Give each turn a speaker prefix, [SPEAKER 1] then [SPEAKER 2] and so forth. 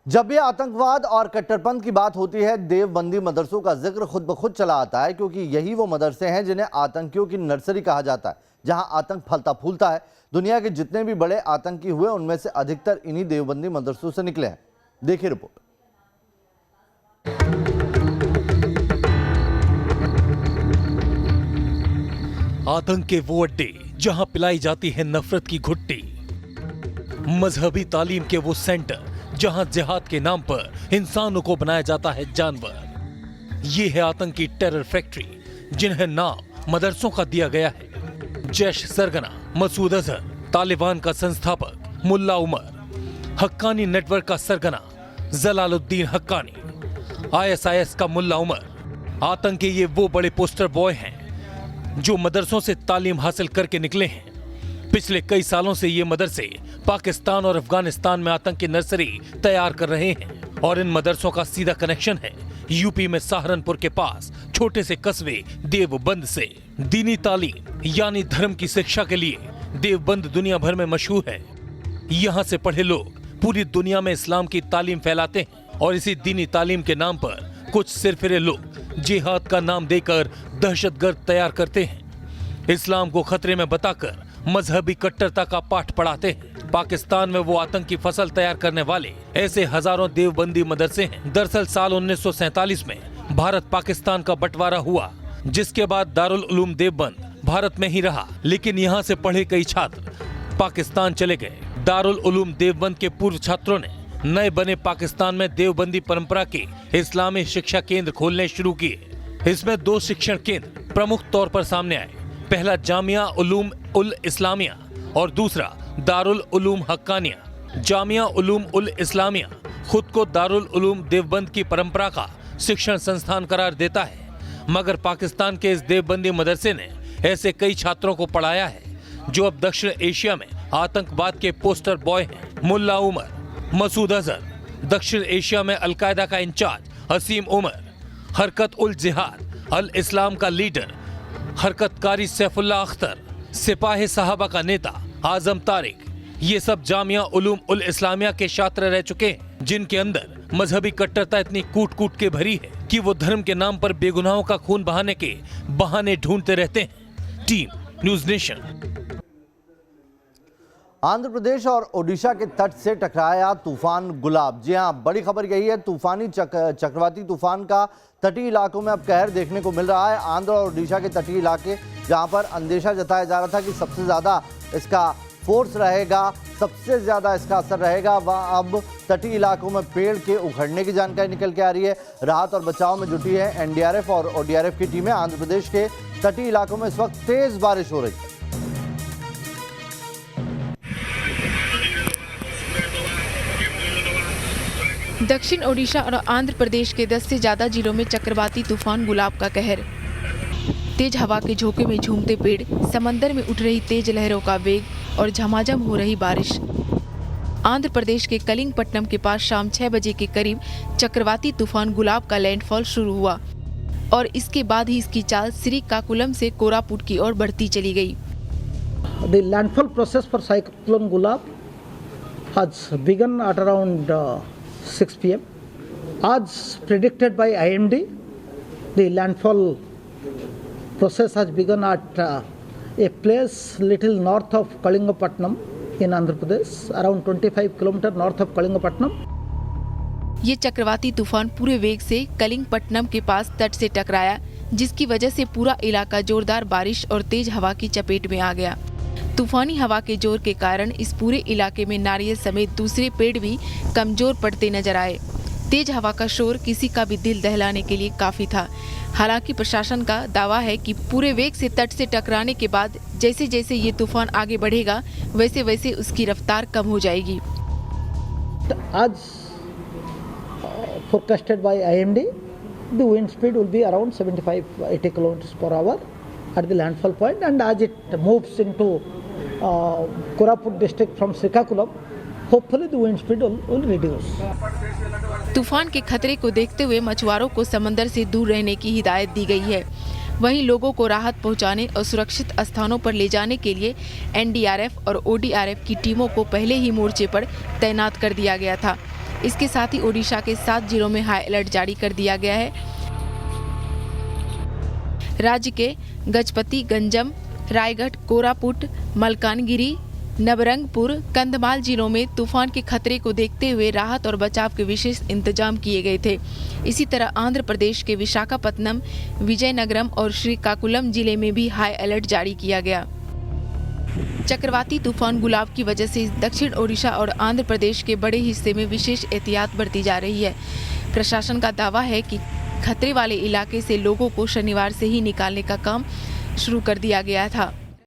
[SPEAKER 1] जब भी आतंकवाद और कट्टरपंथ की बात होती है, देवबंदी मदरसों का जिक्र खुद ब खुद चला आता है, क्योंकि यही वो मदरसे हैं जिन्हें आतंकियों की नर्सरी कहा जाता है, जहां आतंक फलता फूलता है। दुनिया के जितने भी बड़े आतंकी हुए, उनमें से अधिकतर इन्हीं देवबंदी मदरसों से निकले हैं। देखिए रिपोर्ट।
[SPEAKER 2] आतंक के वो अड्डे जहां पिलाई जाती है नफरत की घुट्टी, मजहबी तालीम के वो सेंटर जहां जिहाद के नाम पर इंसानों को बनाया जाता है जानवर। ये है आतंकी टेरर फैक्ट्री, जिन्हें नाम मदरसों का दिया गया है। जैश सरगना मसूद अजहर, तालिबान का संस्थापक मुल्ला उमर, हक्कानी नेटवर्क का सरगना जलालुद्दीन हक्कानी, ISIS का मुल्ला उमर। आतंक के ये वो बड़े पोस्टर बॉय हैं जो मदरसों से तालीम हासिल करके निकले हैं। पिछले कई सालों से ये मदरसे पाकिस्तान और अफगानिस्तान में आतंक की नर्सरी तैयार कर रहे हैं, और इन मदरसों का सीधा कनेक्शन है यूपी में सहारनपुर के पास छोटे से कस्बे देवबंद से। दीनी तालीम यानी धर्म की शिक्षा के लिए देवबंद दुनिया भर में मशहूर है। यहाँ से पढ़े लोग पूरी दुनिया में इस्लाम की तालीम फैलाते हैं, और इसी दीनी तालीम के नाम पर कुछ सिरफिरे लोग जिहाद का नाम देकर दहशतगर्द तैयार करते हैं। इस्लाम को खतरे में बताकर मजहबी कट्टरता का पाठ पढ़ाते हैं। पाकिस्तान में वो आतंकी फसल तैयार करने वाले ऐसे हजारों देवबंदी मदरसे हैं। दरअसल साल 1947 में भारत पाकिस्तान का बंटवारा हुआ, जिसके बाद दारुल उलूम देवबंद भारत में ही रहा, लेकिन यहाँ से पढ़े कई छात्र पाकिस्तान चले गए। दारुल उलूम देवबंद के पूर्व छात्रों ने नए बने पाकिस्तान में देवबंदी परंपरा के इस्लामी शिक्षा केंद्र खोलने शुरू किए। इसमें 2 शिक्षण केंद्र प्रमुख तौर पर सामने आए। पहला जामिया उलूम उल इस्लामिया और दूसरा दारुल उलूम हक्कानिया। जामिया उलूम उल इस्लामिया खुद को दारुल उलूम देवबंद की परंपरा का शिक्षण संस्थान करार देता है, मगर पाकिस्तान के इस देवबंदी मदरसे ने ऐसे कई छात्रों को पढ़ाया है जो अब दक्षिण एशिया में आतंकवाद के पोस्टर बॉय हैं। मुल्ला उमर, मसूद अजहर, दक्षिण एशिया में अलकायदा का इंचार्ज हसीम उमर, हरकत उल जिहाद अल इस्लाम का लीडर हरकतकारी सैफुल्लाह अख्तर, सिपाही साहबा का नेता आजम तारिक, ये सब जामिया उलूम उल इस्लामिया के छात्र रह चुके हैं, जिनके अंदर मजहबी कट्टरता इतनी कूट कूट के भरी है कि वो धर्म के नाम पर बेगुनाहों का खून बहाने के बहाने ढूंढते रहते हैं। Team news nation.
[SPEAKER 1] Andhra Pradesh और ओडिशा के तट से टकराया तूफान गुलाब। जी हां, बड़ी खबर यही है, तूफानी चक्रवाती तूफान का तटीय इलाकों में अब कहर देखने को मिल रहा है। आंध्र और ओडिशा के तटीय इलाके, जहां पर अंदेशा जताया जा रहा था कि सबसे ज़्यादा इसका फोर्स रहेगा, सबसे ज़्यादा इसका असर रहेगा, वह अब तटीय इलाकों में पेड़ के उखड़ने की जानकारी निकल के आ रही है। राहत और बचाव में जुटी है NDRF और ODRF की टीमें। आंध्र प्रदेश के तटीय इलाकों में इस वक्त तेज़ बारिश हो रही है।
[SPEAKER 3] दक्षिण ओडिशा और आंध्र प्रदेश के 10 से ज्यादा जिलों में चक्रवाती तूफान गुलाब का कहर। तेज हवा के झोंके में झूमते पेड़, समंदर में उठ रही तेज लहरों का वेग और झमाझम हो रही बारिश। आंध्र प्रदेश के कलिंगपट्टनम के पास शाम 6 बजे के करीब चक्रवाती तूफान गुलाब का लैंडफॉल शुरू हुआ, और इसके बाद ही इसकी चाल श्रीकाकुलम से कोरापुट की ओर बढ़ती चली गई।
[SPEAKER 4] The landfall process for cyclone Gulab has begun at around 6 p.m. As predicted by IMD, the landfall process has begun at a place little north of Kalingapatnam in Andhra Pradesh, around 25 km north of Kalingapatnam.
[SPEAKER 3] ये चक्रवाती तूफान पूरे वेग से कलिंगपट्टनम के पास तट से टकराया, जिसकी वजह से पूरा इलाका जोरदार बारिश और तेज हवा की चपेट में आ गया। तूफानी हवा के जोर के कारण इस पूरे इलाके में नारियल समेत दूसरे पेड़ भी कमजोर पड़ते नजर आए। तेज हवा का शोर किसी का भी दिल दहलाने के लिए काफी था। हालांकि प्रशासन का दावा है कि पूरे वेग से तट से टकराने के बाद जैसे जैसे ये तूफान आगे बढ़ेगा, वैसे वैसे उसकी रफ्तार कम हो जाएगी।
[SPEAKER 4] As forecasted by IMD, the wind speed will be around 75-80 km per hour at the landfall point, and as it moves into Koraput district from Srikakulam, hopefully the wind speed will reduce.
[SPEAKER 3] तूफान के खतरे को देखते हुए मछुआरों को समंदर से दूर रहने की हिदायत दी गई है। वहीं लोगों को राहत पहुंचाने और सुरक्षित स्थानों पर ले जाने के लिए NDRF और ODRF की टीमों को पहले ही मोर्चे पर तैनात कर दिया गया था। इसके साथ ही ओडिशा के 7 जिलों में हाई अलर्ट जारी कर दिया गया है। राज्य के गजपति, गंजम, रायगढ़, कोरापुट, मलकानगिरी, नवरंगपुर, कंधमाल जिलों में तूफान के खतरे को देखते हुए राहत और बचाव के विशेष इंतजाम किए गए थे। इसी तरह आंध्र प्रदेश के विशाखापत्तनम, विजयनगरम और श्रीकाकुलम जिले में भी हाई अलर्ट जारी किया गया। चक्रवाती तूफान गुलाब की वजह से दक्षिण ओडिशा और आंध्र प्रदेश के बड़े हिस्से में विशेष एहतियात बरती जा रही है। प्रशासन का दावा है कि खतरे वाले इलाके से लोगों को शनिवार से ही निकालने का काम शुरू कर दिया गया था।